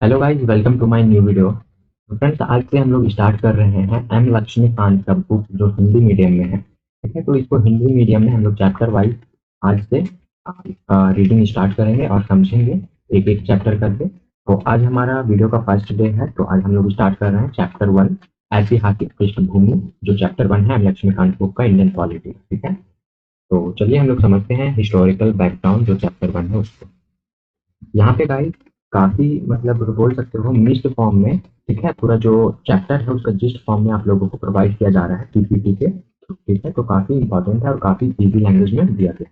Hello guys, welcome to my new video. तो friends, आज से हम लोग स्टार्ट कर रहे हैं एम लक्ष्मीकांत का बुक जो हिंदी मीडियम में है। ठीक है, तो इसको हिंदी मीडियम में हम लोग चैप्टर वाइज आज से इसका रीडिंग स्टार्ट करेंगे और समझेंगे एक एक चैप्टर करके। तो आज हमारा वीडियो का फर्स्ट डे है, तो आज हम लोग स्टार्ट कर रहे हैं चैप्टर 1, ऐतिहासिक पृष्ठभूमि। जो चैप्टर 1 है एम लक्ष्मीकांत बुक का, इंडियन पॉलिटिक्स। ठीक है, तो चलिए हम लोग समझते हैं हिस्टोरिकल बैकग्राउंड जो चैप्टर 1 है उसको। यहाँ पे गाइस काफी मतलब बोल सकते हो मिक्स्ड फॉर्म में। ठीक है, पूरा जो चैप्टर है उसका जिस्ट फॉर्म में आप लोगों को प्रोवाइड किया जा रहा है पीपीटी के। ठीक है, तो काफी इंपॉर्टेंट है और काफी इजी लैंग्वेज में दिया गया है।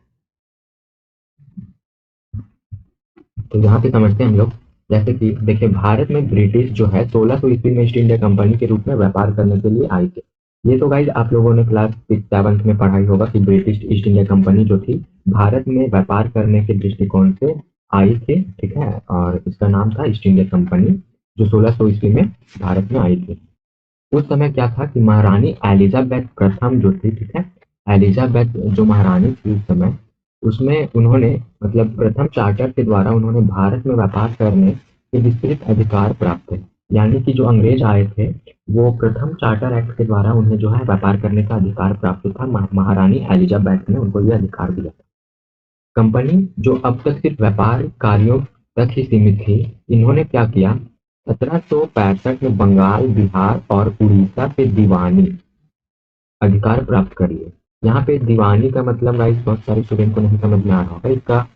तो यहाँ पे समझते हैं हम लोग। जैसे कि देखिए, भारत में ब्रिटिश जो है 1600 ईस्वी में ईस्ट इंडिया कंपनी के रूप में व्यापार करने के लिए आई थी। ये तो गाइज आप लोगों ने क्लास 6th 7th में पढ़ाई होगा कि ब्रिटिश ईस्ट इंडिया कंपनी जो थी भारत में व्यापार करने के दृष्टिकोण से आई थी। ठीक है, और इसका नाम था ईस्ट इंडिया कंपनी, जो 1600 ईस्वी में भारत में आई थी। उस समय क्या था कि महारानी एलिजाबेथ प्रथम जो थी, ठीक है, एलिजाबेथ जो महारानी थी उस समय, उसमें उन्होंने मतलब प्रथम चार्टर के द्वारा उन्होंने भारत में व्यापार करने के विस्तृत अधिकार प्राप्त थे। यानी कि जो अंग्रेज आए थे वो प्रथम चार्टर एक्ट के द्वारा उन्हें जो है व्यापार करने का अधिकार प्राप्त था। महारानी एलिजाबेथ ने उनको यह अधिकार दिया। कंपनी जो अब तक सिर्फ व्यापार कार्यों तक ही सीमित थी, इन्होंने क्या किया, 1765 में बंगाल, बिहार और उड़ीसा पे दीवानी अधिकार प्राप्त कर लिए। यहाँ पे दीवानी का मतलब गाइस बहुत सारे स्टूडेंट को नहीं समझ में आ रहा होगा। इसका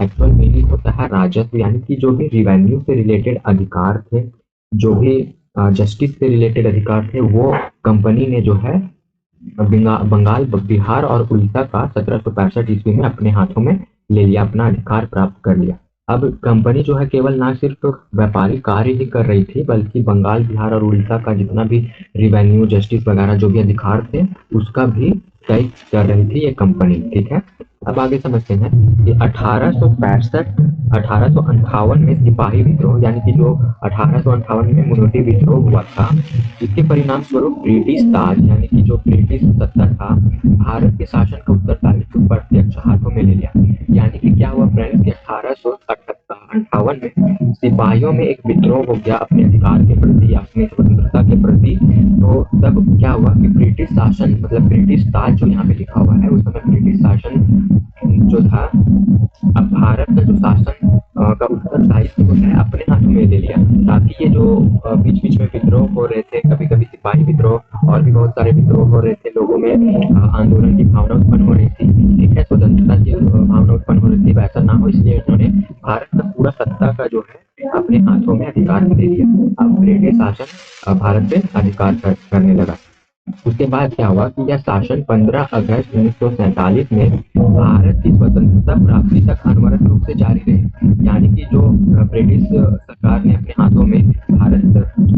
एक्चुअल मीनिंग होता है राजस्व, यानी कि जो भी रिवेन्यू से रिलेटेड अधिकार थे, जो भी जस्टिस से रिलेटेड अधिकार थे, वो कंपनी ने जो है बंगाल, बिहार और उड़ीसा का 1765 ईस्वी में अपने हाथों में ले लिया, अपना अधिकार प्राप्त कर लिया। अब कंपनी जो है केवल ना सिर्फ व्यापारिक कार्य ही कर रही थी, बल्कि बंगाल, बिहार और उड़ीसा का जितना भी रिवेन्यू, जस्टिस वगैरह जो भी अधिकार थे उसका भी तय कर रही थी ये कंपनी। ठीक है, अब आगे समझते हैं कि 1858 में सिपाही विद्रोह, यानी कि जो 1858 में मुनोटी विद्रोह हुआ था, इसके परिणाम स्वरूप ब्रिटिश ताज, यानी कि जो ब्रिटिश सत्ता था, भारत के शासन का उत्तरदायित्व प्रत्यक्ष हाथों में ले लिया। यानी कि क्या हुआ फ्रेंड्स कि 1858 में सिपाहियों में एक विद्रोह हो गया अपने अधिकार के प्रति, अपनी स्वतंत्रता के प्रति। तो तब क्या हुआ कि ब्रिटिश शासन मतलब ब्रिटिश ताज जो यहाँ पे लिखा हुआ है, उस समय ब्रिटिश शासन जो था, अब भारत का जो शासन का उत्तरदायित्व जो है अपने हाथों में ले लिया, ताकि ये जो बीच बीच में विद्रोह हो रहे थे, कभी कभी सिपाही विद्रोह और भी बहुत सारे विद्रोह हो रहे थे, लोगों में आंदोलन की भावना उत्पन्न हो रही थी। ठीक है, स्वतंत्रता की भावना उत्पन्न हो रही थी, वैसा ना हो इसलिए इन्होंने भारत का पूरा सत्ता का जो है अपने हाथों में अधिकार दे दिया। अब ब्रिटिश शासन भारत पे अधिकार करने लगा। उसके बाद क्या हुआ कि यह शासन 15 अगस्त 1947 में भारत की स्वतंत्रता प्राप्ति तक अनवरत रूप से जारी रही। यानी कि जो ब्रिटिश सरकार ने अपने हाथों में भारत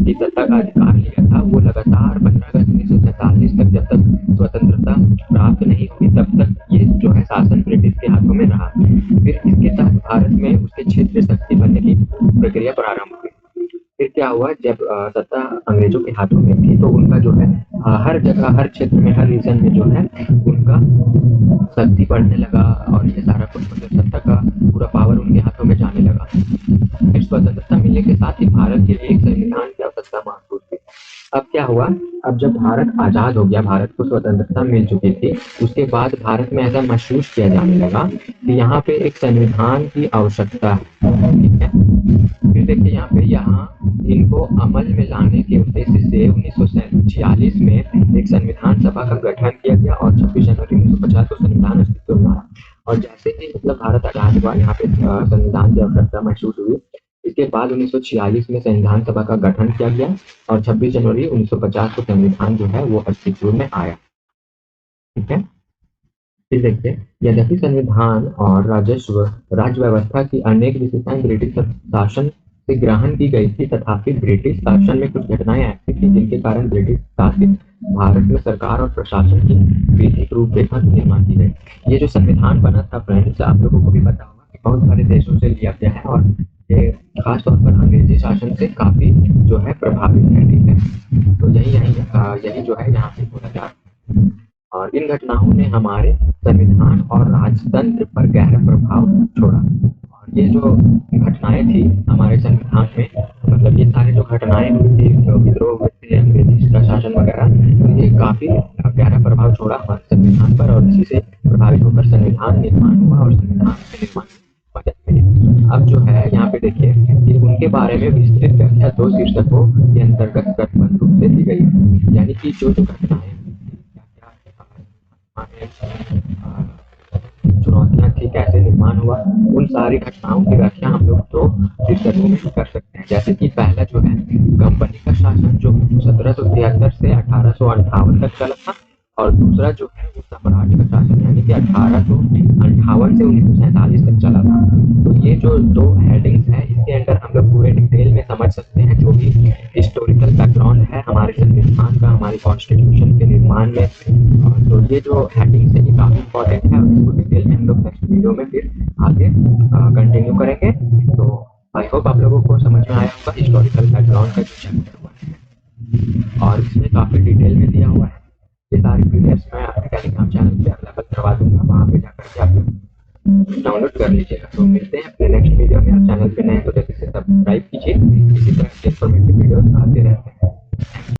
की सत्ता का अधिकार लिया था, वो लगातार 15 अगस्त 1947 तक, जब तक स्वतंत्रता प्राप्त नहीं हुई तब तक ये जो है शासन ब्रिटिश के हाथों में रहा। फिर इसके साथ भारत में उसके क्षेत्रीय शक्ति बनने की प्रक्रिया प्रारंभ हुई। फिर क्या हुआ, जब सत्ता अंग्रेजों के हाथों में थी तो उनका जो है हर जगह, हर क्षेत्र में, हर रीजन में जो है उनका शक्ति बढ़ने लगा और ये सारा कुछ मतलब सत्ता का पूरा पावर उनके हाथों में जाने लगा। फिर स्वतंत्रता मिलने के साथ ही भारत के लिए एक संविधान की आवश्यकता महसूस हुई। अब क्या हुआ, अब जब भारत आजाद हो गया, भारत को स्वतंत्रता मिल चुकी थी, उसके बाद भारत में ऐसा महसूस किया जाने लगा कि यहाँ पे एक संविधान की आवश्यकता है। ठीक है, फिर देखिए यहाँ इनको अमल में लाने के उद्देश्य से 1946 में एक संविधान सभा का गठन किया गया और 26 जनवरी 1950 को संविधान अस्तित्व में आया। और जैसे ही मतलब भारत आजाद हुआ, यहाँ पे संविधान की आवश्यकता महसूस हुई। इसके बाद 1946 में संविधान सभा का गठन किया गया और 26 जनवरी 1950 को संविधान जो है वो अस्तित्व में आया। ठीक है, फिर देखिए, यद्यपि संविधान और राजस्व राज्य व्यवस्था की अनेक विशेषताएं ब्रिटिश शासन से ग्रहण की गई थी, तथापि ब्रिटिश शासन में कुछ घटनाएं ऐसी थी जिनके कारण ब्रिटिश शासित भारत में सरकार और प्रशासन की विधिक रूपरेखा की निर्माण की गई। ये जो संविधान बना था फ्रेंड्स, आप लोगों को भी पता होगा कि बहुत सारे देशों से लिया गया है और ये खासतौर पर अंग्रेजी शासन से काफी जो है प्रभावित है। ठीक है, तो यही जो है यहाँ पे बोला जा रहा है। और इन घटनाओं ने हमारे संविधान और राजतंत्र पर गहरा प्रभाव छोड़ा। और ये जो घटनाएं थी हमारे संविधान में, संविधान निर्माण हुआ और संविधान के निर्माण में मदद मिली। अब जो है यहाँ पे देखिए कि उनके बारे में विस्तृत व्याख्या 2 शीर्षकों के अंतर्गत क्रमबद्ध रूप से दी गई है। यानी कि जो घटनाएं चुनौतियां थी, कैसे निर्माण हुआ, उन सारी घटनाओं की व्याख्या हम लोग तो शीर्षकों में कर सकते हैं। जैसे कि पहला जो है कंपनी का शासन, जो 1773 से 1858 तक चला था, और दूसरा जो है वो सम्राट का शासन, यानी कि 1858 से 1947 तक चला था। तो ये जो 2 हेडिंग्स है, इसके अंदर हम लोग पूरे डिटेल में समझ सकते हैं जो भी हिस्टोरिकल बैकग्राउंड है हमारे संविधान का, हमारे कॉन्स्टिट्यूशन के निर्माण में। तो ये जो हेडिंग्स है ये काफी इंपॉर्टेंट है, और इसको डिटेल में हम लोग नेक्स्ट वीडियो में फिर आगे कंटिन्यू करेंगे। तो आई होप आप लोगों को समझ में आया होगा हिस्टोरिकल बैकग्राउंड का जो चैप्टर हुआ है, और इसमें काफी डिटेल में दिया हुआ है। ये सारी पीडीएफ्स मैं अपने टेलीग्राम चैनल पे अवेलेबल करवा दूंगा, वहाँ पे जाकर के आप लोग डाउनलोड कर लीजिएगा। तो मिलते हैं अपने नेक्स्ट वीडियो में। आप चैनल पे नए हैं तो जल्दी से सब्सक्राइब कीजिए, इसी तरह के इन्फॉर्मेटिव वीडियोस आते रहते हैं।